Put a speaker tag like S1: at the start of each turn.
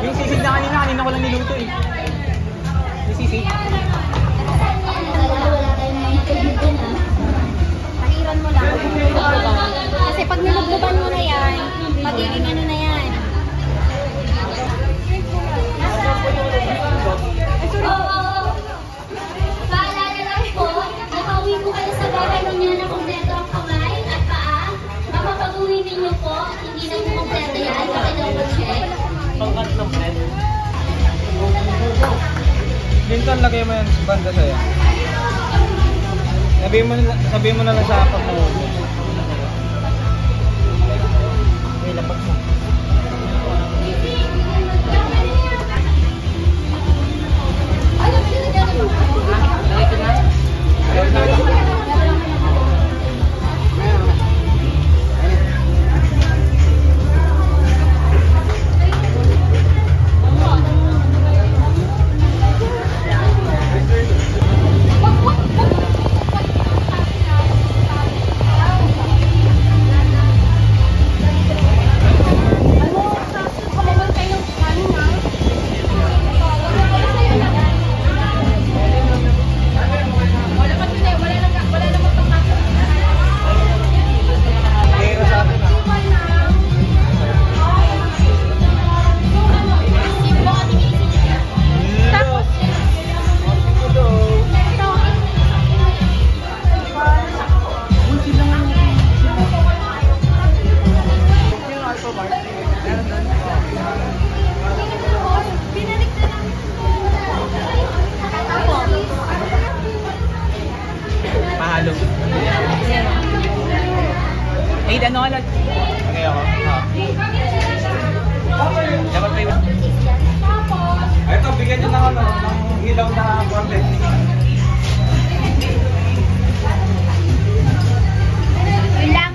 S1: Yung sisig na kanina ko lang niluto eh. Yung sisig.
S2: Pahiran mo lang. Kasi pag nilugluban mo na yan, magiging ano na yan.
S3: Paalala lang po, nakauwi po kayo sa bahay ninyo na kompleto ang kamay at paa. Mapapag-uwi ninyo po, hindi na po kompleto yan. Double check.
S1: Pangkat ng bread. Linton, lagay mo yan sa banda sa'yo. Sabihin mo na lang sa pag mahuli. Okay, lapat mo. Lagay ko na. Mahalo. Eh, ano ka lang? Okay ako. Dapat may... Ito, bigyan nyo ng ilaw na borde.
S2: Yun lang.